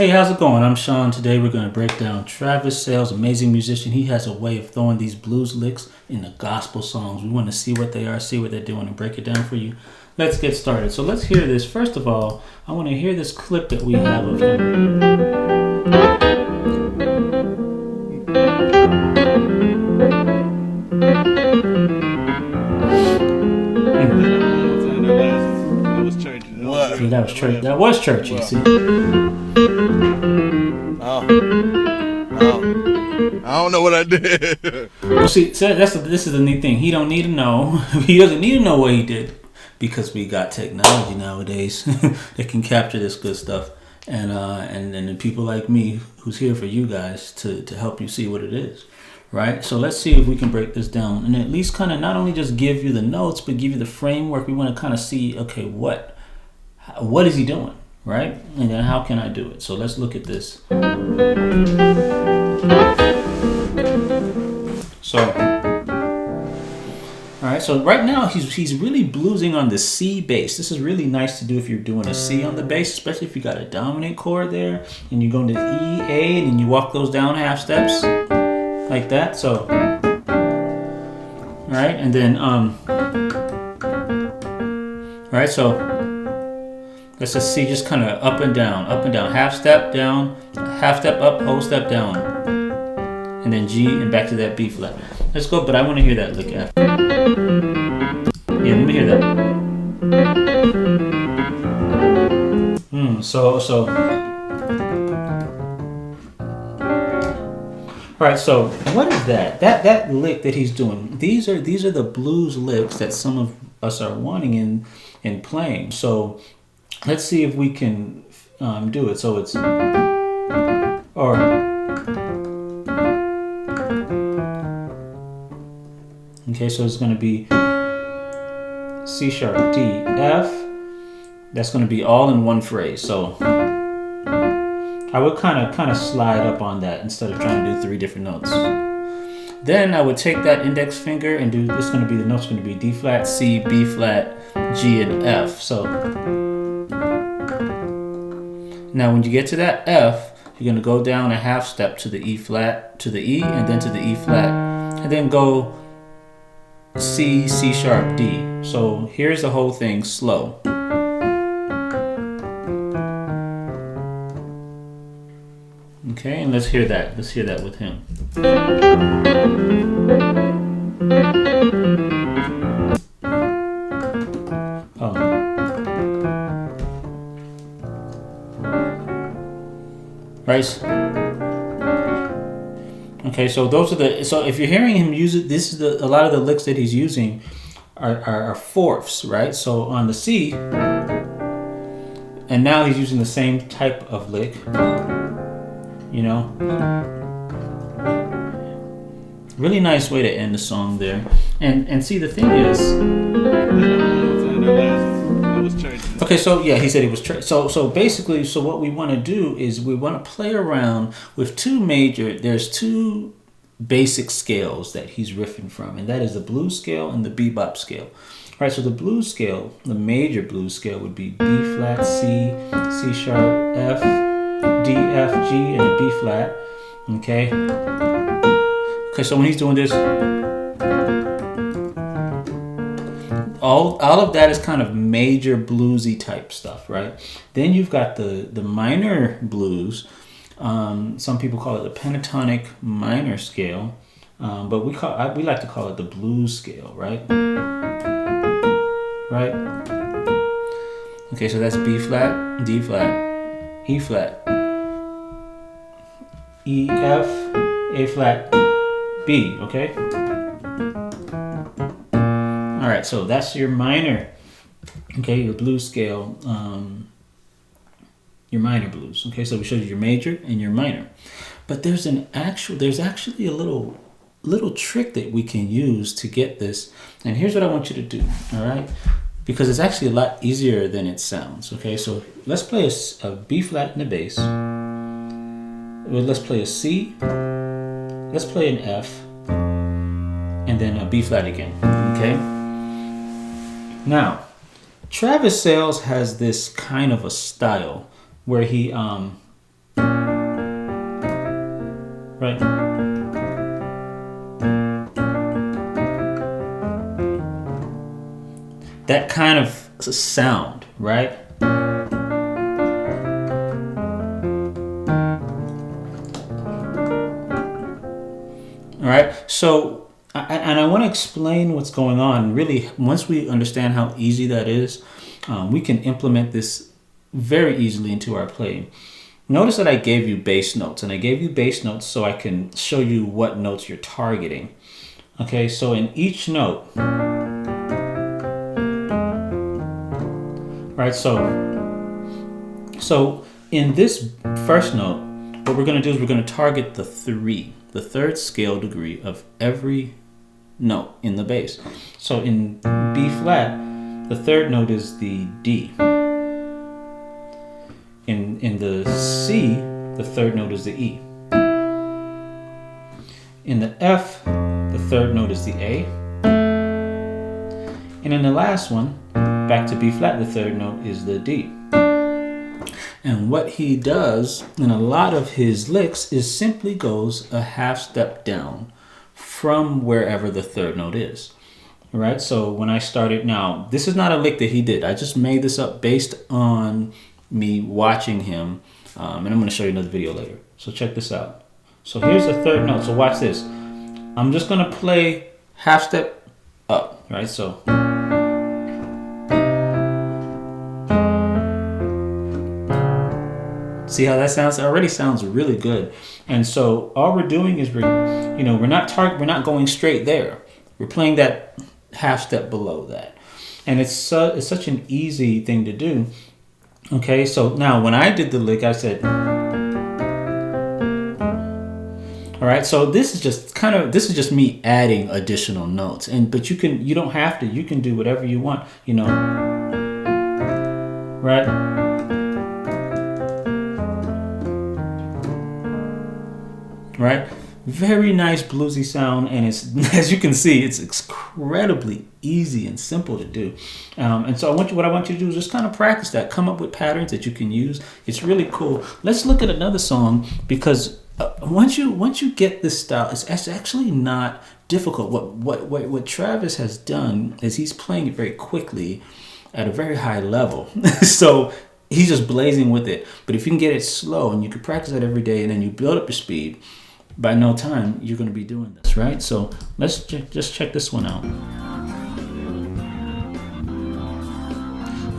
Hey, how's it going? I'm Sean. Today we're going to break down Travis Sayles, amazing musician. He has a way of throwing these blues licks into gospel songs. We want to see what they are, see what they're doing, and break it down for you. Let's get started. So let's hear this. First of all, I want to hear this clip that we have of him. See, that was church. That was churchy. See. I don't know what I did. Well, see, so this is the neat thing. He don't need to know. He doesn't need to know what he did because we got technology nowadays that can capture this good stuff, and then people like me who's here for you guys to help you see what it is, right? So let's see if we can break this down and at least kind of not only just give you the notes but give you the framework. We want to kind of see, okay, what is he doing, right? And then how can I do it? So let's look at this. So, all right. So right now he's really bluesing on the C bass. This is really nice to do if you're doing a C on the bass, especially if you got a dominant chord there and you go into E, A, and then you walk those down half steps like that. So, right, and then right. So let's just see, just kind of up and down, half step down, half step up, whole step down, and then G and back to that B flat. Let's go, but I want to hear that lick after. Yeah, let me hear that. So. All right, so what is that? That lick that he's doing. These are the blues licks that some of us are wanting in playing. So let's see if we can do it. So it's okay, so it's going to be C sharp, D, F. That's going to be all in one phrase. So I would kind of slide up on that instead of trying to do 3 different notes. Then I would take that index finger and do, this is going to be, the note's going to be D flat, C, B flat, G, and F. So now when you get to that F, you're going to go down a half step to the E flat, to the E, and then to the E flat, and then go C, C sharp, D. So here's the whole thing slow. Okay, and let's hear that. Let's hear that with him. Right. Okay, so those are so if you're hearing him use it, this is a lot of the licks that he's using are fourths, right? So on the C, and now he's using the same type of lick, you know. Really nice way to end the song there. And see, the thing is, okay, so yeah, he said he was so basically, so what we want to do is we want to play around with there's two basic scales that he's riffing from, and that is the blues scale and the bebop scale. All right, so the blues scale, the major blues scale would be B flat, C, C sharp, F, D, F, G, and a B flat. Okay. Okay, so when he's doing this, all of that is kind of major bluesy type stuff, right? Then you've got the minor blues. Some people call it the pentatonic minor scale, but we like to call it the blues scale, right? Right? Okay, so that's B flat, D flat, E flat, E, F, A flat, B, okay? All right, so that's your minor, okay, your blues scale, your minor blues. Okay, so we showed you your major and your minor. But there's actually a little trick that we can use to get this. And here's what I want you to do, all right? Because it's actually a lot easier than it sounds, okay? So let's play a B flat in the bass. Let's play a C. Let's play an F. And then a B flat again, okay? Now, Travis Sayles has this kind of a style where he, right? That kind of sound, right? All right, so, and I want to explain what's going on. Really, once we understand how easy that is, we can implement this very easily into our playing. Notice that I gave you bass notes, and I gave you bass notes so I can show you what notes you're targeting. Okay, so in each note, right, so in this first note, what we're going to do is we're going to target the third scale degree of every note in the bass. So in B flat, the third note is the D. In the C, the third note is the E. In the F, the third note is the A. And in the last one, back to B flat, the third note is the D. And what he does in a lot of his licks is simply goes a half step down from wherever the third note is. Right? So when I started, now this is not a lick that he did. I just made this up based on me watching him. And I'm going to show you another video later. So check this out. So here's the third note. So watch this. I'm just going to play half step up. Right? So. See how that sounds? It already sounds really good. And so all we're doing is we're not going straight there. We're playing that half step below that. And it's such an easy thing to do. Okay, so now when I did the lick, I said, all right, so this is just me adding additional notes. But you don't have to. You can do whatever you want, right? Right? Very nice bluesy sound, and it's, as you can see, it's incredibly easy and simple to do. And so what I want you to do is just kind of practice that. Come up with patterns that you can use. It's really cool. Let's look at another song, because once you get this style, it's actually not difficult. What Travis has done is he's playing it very quickly at a very high level. So he's just blazing with it. But if you can get it slow and you can practice that every day, and then you build up your speed, by no time you're going to be doing this, right? So let's just check this one out.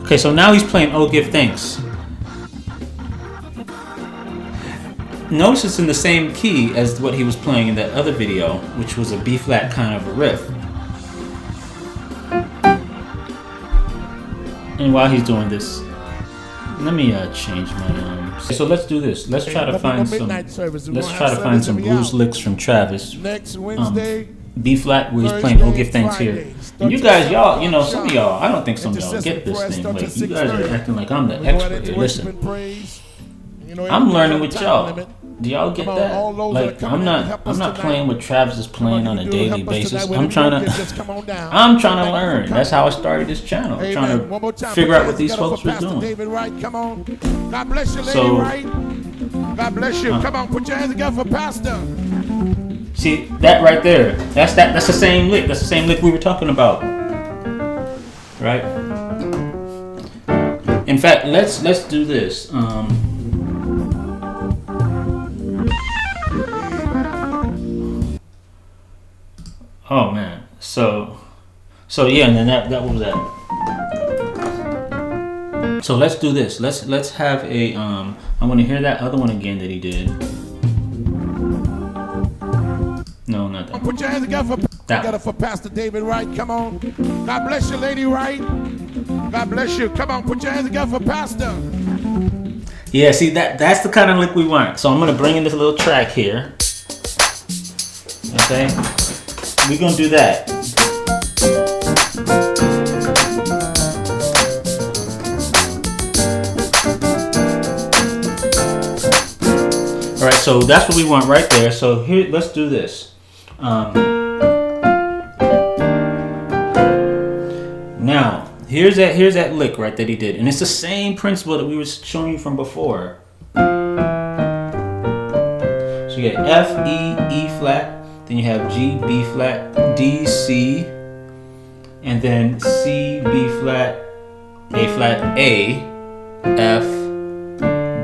Okay, so now he's playing "Oh Give Thanks." Notice it's in the same key as what he was playing in that other video, which was a B flat kind of a riff. And while he's doing this, let me change my so let's do this. Let's try to find some blues licks from Travis. B flat, where he's playing "Oh Give Thanks" here. And you guys, y'all, some of y'all, I don't think some of y'all get this thing. Like, you guys are acting like I'm the expert here. Listen, I'm learning with y'all. Do y'all get that? Like, I'm not playing what Travis is playing on a daily basis. I'm trying to learn. That's how I started this channel. I'm trying to figure out what these folks were doing. God bless you, lady. God bless you. Come on, put your hands together for Pastor. See that right there? That's the same lick. That's the same lick we were talking about, right? In fact, let's do this. Oh man, so yeah, and then that what was that? So let's do this. Let's have a I want to hear that other one again that he did. No, not that. Put your hands together for Pastor David Wright. Come on. God bless you, Lady Wright. God bless you. Come on, put your hands together for Pastor. Yeah, see that's the kind of lick we want. So I'm gonna bring in this little track here. Okay. We're gonna do that. All right, so that's what we want right there. So here, let's do this. Now, here's that lick right that he did, and it's the same principle that we were showing you from before. So So you get F, E, E flat, then you have G, B flat, D, C, and then C, B flat, A, F,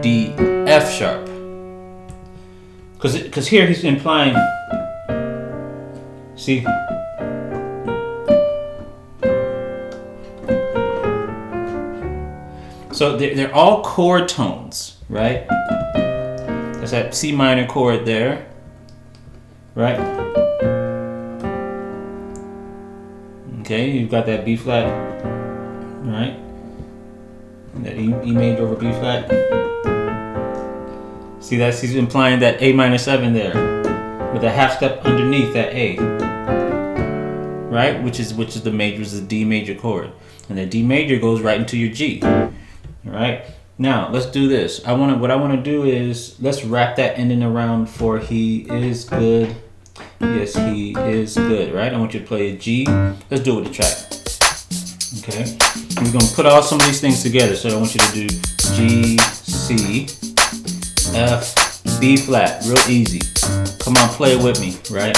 D, F sharp. Because here he's implying, see? So they're all chord tones, right? There's that C minor chord there, right? Okay, you've got that B flat, right? And that E major over B flat. See, he's implying that A minor 7 there, with a half step underneath that A, right? Which is the major, is the D major chord, and the D major goes right into your G. All right. Now let's do this. What I want to do is let's wrap that ending around for he is good. Yes, he is good. Right. I want you to play a G. Let's do it with the track. Okay. We're gonna put some of these things together. So I want you to do G, C, F, B flat. Real easy. Come on, play it with me. Right.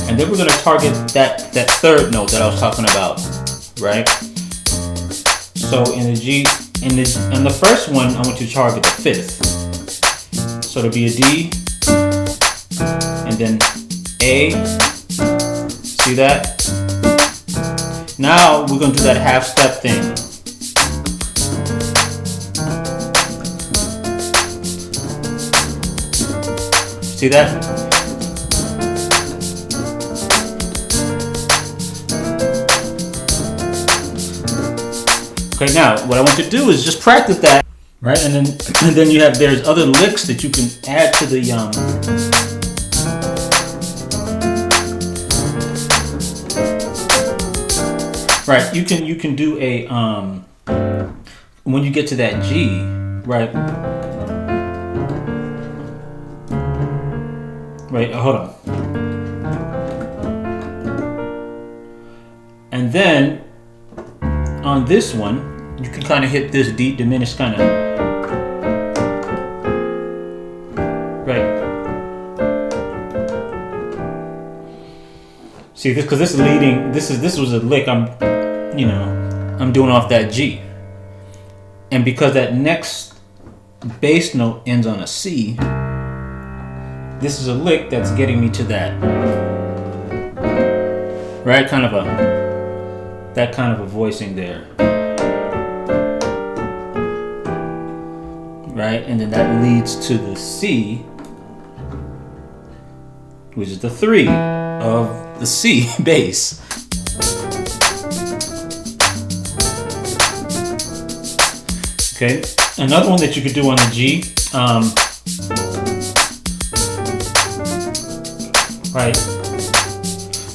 And then we're gonna target that third note that I was talking about. Right. So in the G. In the first one, I want you to target the 5th. So it'll be a D, and then A. See that? Now we're going to do that half step thing. See that? Okay, now what I want you to do is just practice that, right? And then there's other licks that you can add to the right. You can do a when you get to that G, right? Right, hold on. And then on this one, you can kind of hit this deep diminished kind of, right? See this, because this is leading. This was a lick. I'm doing off that G, and because that next bass note ends on a C, this is a lick that's getting me to that, right? That kind of a voicing there, right? And then that leads to the C, which is the 3 of the C bass. Okay, another one that you could do on the G, right?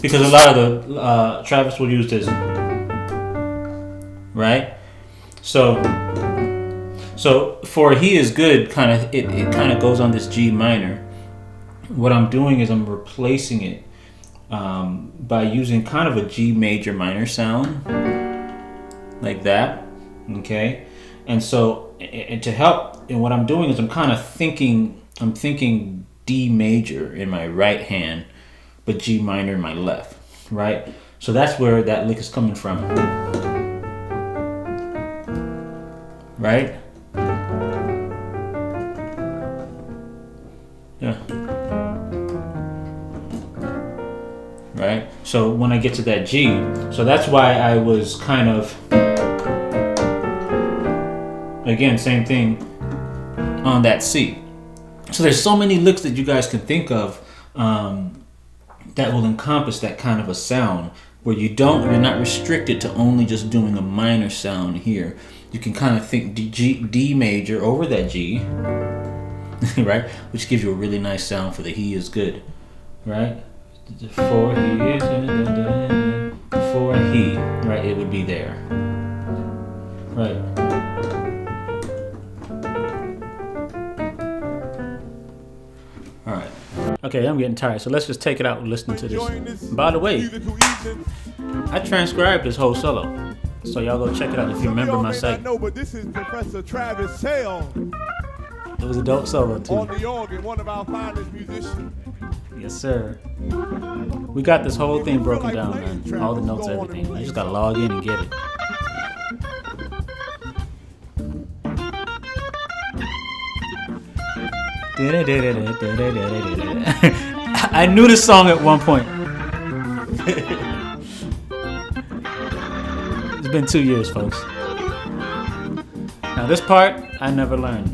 Because a lot of the Travis will use this. Right, so for he is good, it kind of goes on this G minor. What I'm doing is I'm replacing it by using kind of a G major minor sound, like that. Okay, and so and to help, and what I'm doing is I'm thinking D major in my right hand, but G minor in my left. Right, so that's where that lick is coming from. Right? Yeah. Right? So when I get to that G, so that's why I was kind of, again, same thing on that C. So there's so many licks that you guys can think of that will encompass that kind of a sound, where you're not restricted to only just doing a minor sound here. You can kind of think D major over that G, right? Which gives you a really nice sound for the he is good, right? For he is, for he, right? It would be there, right? All right. Okay, I'm getting tired, so let's just take it out and listen to this. By the way, I transcribed this whole solo, so y'all go check it out if you remember my site. No, but this is Professor Travis Sayles. It was a dope solo too. On the organ, one of our finest musicians. Yes, sir. We got this whole thing broken down, man. All the notes, everything. You just gotta log in and get it. I knew this song at one point. It's been 2 years, folks. Now this part, I never learned.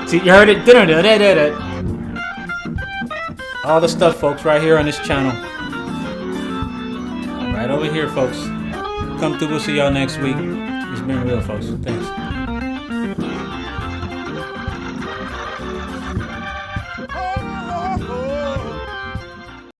See, you heard it? All the stuff, folks, right here on this channel. Right over here, folks. Come through. We'll see y'all next week. It's been real, folks. Thanks.